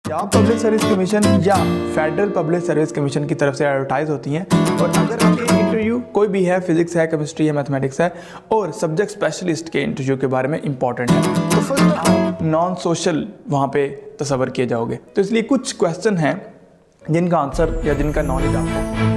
Punjab public service commission या federal public service commission की तरफ से एडवर्टाइज होती हैं। और अगर आपके इंटरव्यू कोई भी है, फिजिक्स है, केमिस्ट्री है, मैथमेटिक्स है और सब्जेक्ट स्पेशलिस्ट के इंटरव्यू के बारे में इंपॉर्टेंट है, तो फर्स्ट आप नॉन सोशल वहाँ पे तस्वर किए जाओगे। तो इसलिए कुछ क्वेश्चन हैं जिनका आंसर या जिनका नॉलेज आपको है।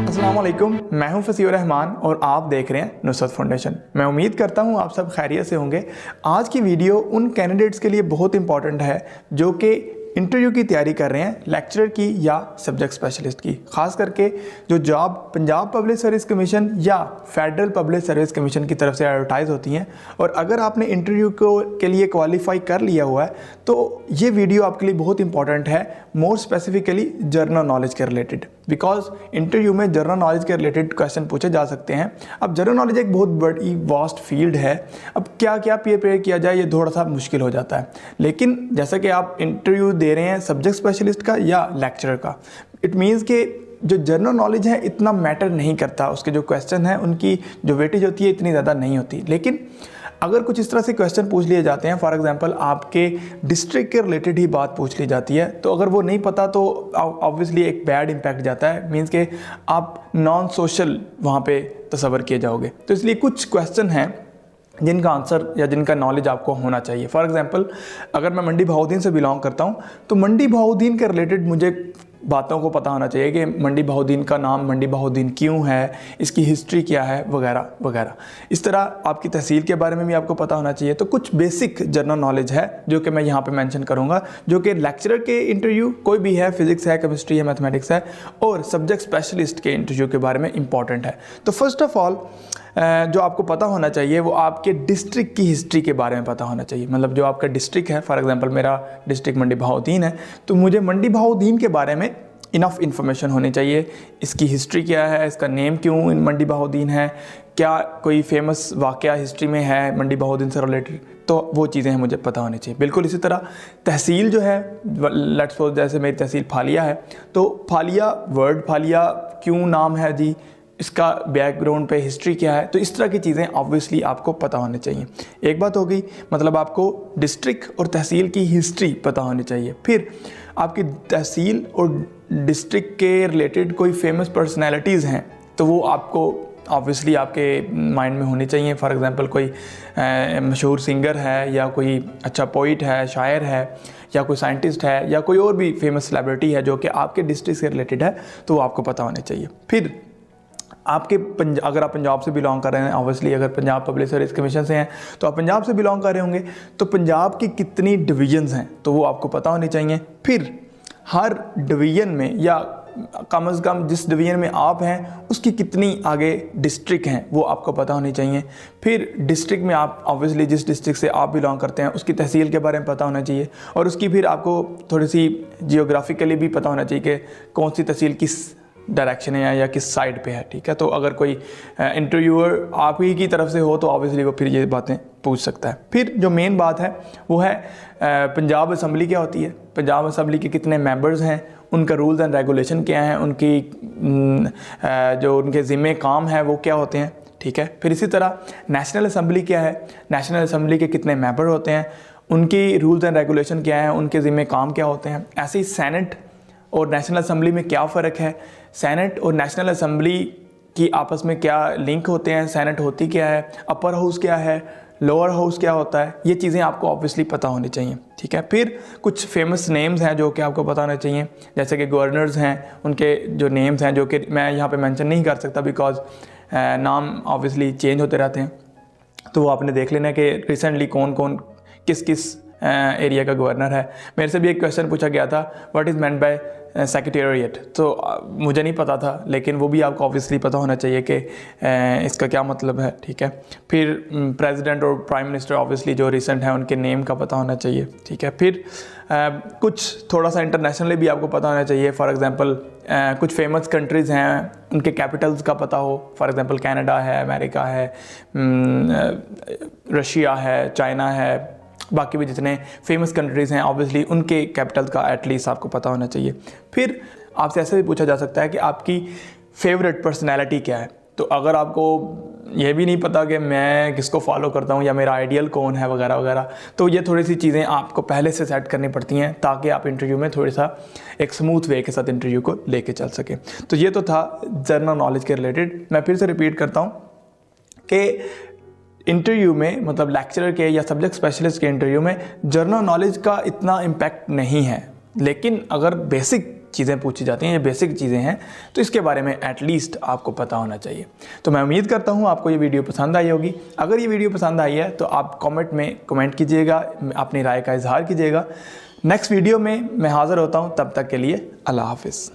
अस्सलामुअलैकुम, मैं हूं फसीउर रहमान और आप देख रहे हैं नुसरत फाउंडेशन। मैं उम्मीद करता हूं आप सब खैरियत से होंगे। आज की वीडियो उन कैंडिडेट्स के लिए बहुत इंपॉर्टेंट है जो कि इंटरव्यू की तैयारी कर रहे हैं, लेक्चरर की या सब्जेक्ट स्पेशलिस्ट की। खास करके जो job Punjab public service commission या फेडरल पब्लिक सर्विस कमीशन की तरफ से एडवर्टाइज होती हैं। और अगर आपने इंटरव्यू के लिए क्वालिफाई कर लिया हुआ है तो ये वीडियो आपके लिए बहुत इंपॉर्टेंट है, मोर स्पेसिफिकली जनरल नॉलेज के रिलेटेड। बिकॉज इंटरव्यू में जनरल नॉलेज के रिलेटेड क्वेश्चन पूछे जा सकते हैं। अब जनरल नॉलेज एक बहुत बड़ी वास्ट फील्ड है। अब क्या क्या प्रिपेयर किया जाए ये थोड़ा सा मुश्किल हो जाता है। लेकिन जैसा कि आप इंटरव्यू दे रहे हैं सब्जेक्ट स्पेशलिस्ट का या लेक्चरर का, इट मीन्स कि जो जनरल नॉलेज है इतना मैटर नहीं करता। उसके जो क्वेश्चन हैं उनकी जो वेटेज होती है इतनी ज़्यादा नहीं होती। लेकिन अगर कुछ इस तरह से क्वेश्चन पूछ लिए जाते हैं, फॉर एग्जांपल आपके डिस्ट्रिक्ट के रिलेटेड ही बात पूछ ली जाती है, तो अगर वो नहीं पता तो ऑब्वियसली एक बैड इम्पैक्ट जाता है। मीन्स के आप नॉन सोशल वहाँ पे तस्वर किए जाओगे। तो इसलिए कुछ क्वेश्चन हैं जिनका आंसर या जिनका नॉलेज आपको होना चाहिए। फॉर एग्जांपल अगर मैं मंडी बहाउद्दीन से बिलोंग करता हूँ तो मंडी बहाउद्दीन के रिलेटेड मुझे बातों को पता होना चाहिए कि मंडी बहाउद्दीन का नाम मंडी बहाउद्दीन क्यों है, इसकी हिस्ट्री क्या है, वगैरह वगैरह। इस तरह आपकी तहसील के बारे में भी आपको पता होना चाहिए। तो कुछ बेसिक जनरल नॉलेज है जो कि मैं यहाँ पे मेंशन करूँगा, जो कि लेक्चरर के इंटरव्यू कोई भी है, फिजिक्स है, केमिस्ट्री है, मैथमेटिक्स है और सब्जेक्ट स्पेशलिस्ट के इंटरव्यू के बारे में इंपॉर्टेंट है। तो फर्स्ट ऑफ ऑल जो आपको पता होना चाहिए वो आपके डिस्ट्रिक्ट की हिस्ट्री के बारे में पता होना चाहिए। मतलब जो आपका डिस्ट्रिक्ट है, फॉर एग्जांपल मेरा डिस्ट्रिक्ट मंडी बहाउद्दीन है, तो मुझे मंडी बहाउद्दीन के बारे में इनफ इन्फॉर्मेशन होनी चाहिए। इसकी हिस्ट्री क्या है, इसका नेम क्यों मंडी बहाउद्दीन है, क्या कोई फेमस वाक़या हिस्ट्री में है मंडी बहाउद्दीन से रिलेटेड, तो वो चीज़ें हैं मुझे पता होनी चाहिए। बिल्कुल इसी तरह तहसील जो है, लेट्स सपोज जैसे मेरी तहसील फालिया है, तो फालिया वर्ड फालिया क्यों नाम है जी, इसका बैकग्राउंड पे हिस्ट्री क्या है, तो इस तरह की चीज़ें ऑब्वियसली आपको पता होनी चाहिए। एक बात हो गई, मतलब आपको डिस्ट्रिक्ट और तहसील की हिस्ट्री पता होनी चाहिए। फिर आपकी तहसील और डिस्ट्रिक्ट के रिलेटेड कोई फेमस पर्सनैलिटीज़ हैं तो वो आपको ऑब्वियसली आपके माइंड में होनी चाहिए। फॉर एग्जांपल कोई मशहूर सिंगर है या कोई अच्छा पोइट है, शायर है, या कोई साइंटिस्ट है, या कोई और भी फेमस सेलिब्रिटी है जो कि आपके डिस्ट्रिक्ट से रिलेटेड है, तो वो आपको पता होनी चाहिए। फिर आपके अगर आप पंजाब से बिलोंग कर रहे हैं, ऑब्वियसली अगर पंजाब पब्लिक सर्विस कमीशन से हैं तो आप पंजाब से बिलोंग कर रहे होंगे, तो पंजाब की कितनी डिवीजन्स हैं तो वो आपको पता होनी चाहिए। फिर हर डिवीजन में या कम से कम जिस डिवीजन में आप हैं उसकी कितनी आगे डिस्ट्रिक्ट हैं वो आपको पता होनी चाहिए। फिर डिस्ट्रिक्ट में आप ऑब्वियसली जिस डिस्ट्रिक्ट से आप बिलोंग करते हैं उसकी तहसील के बारे में पता होना चाहिए, और उसकी फिर आपको थोड़ी सी जियोग्राफिकली भी पता होना चाहिए कि कौन सी तहसील किस डायरेक्शन है या किस साइड पे है। ठीक है, तो अगर कोई इंटरव्यूअर आप ही की तरफ से हो तो ऑब्वियसली वो फिर ये बातें पूछ सकता है। फिर जो मेन बात है वो है पंजाब असम्बली क्या होती है, पंजाब असम्बली के कितने मेंबर्स हैं, उनका रूल्स एंड रेगुलेशन क्या हैं, उनकी जो उनके ज़िम्मे काम है वो क्या होते हैं। ठीक है, फिर इसी तरह नेशनल असम्बली क्या है, नेशनल असम्बली के कितने मेंबर होते हैं, उनकी रूल्स एंड रेगुलेशन क्या है, उनके ज़िम्मे काम क्या होते हैं। ऐसे ही सेनेट और नेशनल असम्बली में क्या फ़र्क है, सेनेट और नेशनल असम्बली की आपस में क्या लिंक होते हैं, सेनेट होती क्या है, अपर हाउस क्या है, लोअर हाउस क्या होता है, ये चीज़ें आपको ऑब्वियसली पता होनी चाहिए। ठीक है, फिर कुछ फेमस नेम्स हैं जो कि आपको पता होने चाहिए, जैसे कि गवर्नर्स हैं, उनके जो नेम्स हैं जो कि मैं यहाँ पे मेंशन नहीं कर सकता बिकॉज नाम ऑब्वियसली चेंज होते रहते हैं, तो वो आपने देख लेना है कि रिसेंटली कौन कौन किस किस एरिया का गवर्नर है। मेरे से भी एक क्वेश्चन पूछा गया था, what is meant by secretariat, तो मुझे नहीं पता था, लेकिन वो भी आपको ऑब्वियसली पता होना चाहिए कि इसका क्या मतलब है। ठीक है, फिर प्रेसिडेंट और प्राइम मिनिस्टर ऑब्वियसली जो रिसेंट हैं उनके नेम का पता होना चाहिए। ठीक है, फिर कुछ थोड़ा सा इंटरनेशनली भी आपको पता होना चाहिए। फॉर एग्जांपल कुछ फेमस कंट्रीज़ हैं उनके कैपिटल्स का पता हो, फॉर एग्जांपल कनाडा है, अमेरिका है, रशिया है, चाइना है, बाकी भी जितने फेमस कंट्रीज़ हैं ऑब्वियसली उनके कैपिटल का एटलीस्ट आपको पता होना चाहिए। फिर आपसे ऐसे भी पूछा जा सकता है कि आपकी फेवरेट पर्सनैलिटी क्या है, तो अगर आपको ये भी नहीं पता कि मैं किसको फॉलो करता हूँ या मेरा आइडियल कौन है वगैरह वगैरह, तो ये थोड़ी सी चीज़ें आपको पहले से सेट करनी पड़ती हैं ताकि आप इंटरव्यू में थोड़ा सा एक स्मूथ वे के साथ इंटरव्यू को लेके चल सकें। तो ये तो था जनरल नॉलेज के रिलेटेड। मैं फिर से रिपीट करता हूँ कि इंटरव्यू में मतलब लेक्चरर के या सब्जेक्ट स्पेशलिस्ट के इंटरव्यू में जनरल नॉलेज का इतना इम्पैक्ट नहीं है, लेकिन अगर बेसिक चीज़ें पूछी जाती हैं या बेसिक चीज़ें हैं तो इसके बारे में एटलीस्ट आपको पता होना चाहिए। तो मैं उम्मीद करता हूँ आपको ये वीडियो पसंद आई होगी। अगर ये वीडियो पसंद आई है तो आप कमेंट में कमेंट कीजिएगा, अपनी राय का इजहार कीजिएगा। नेक्स्ट वीडियो में मैं हाज़िर होता हूँ, तब तक के लिए अल्लाह हाफिज़।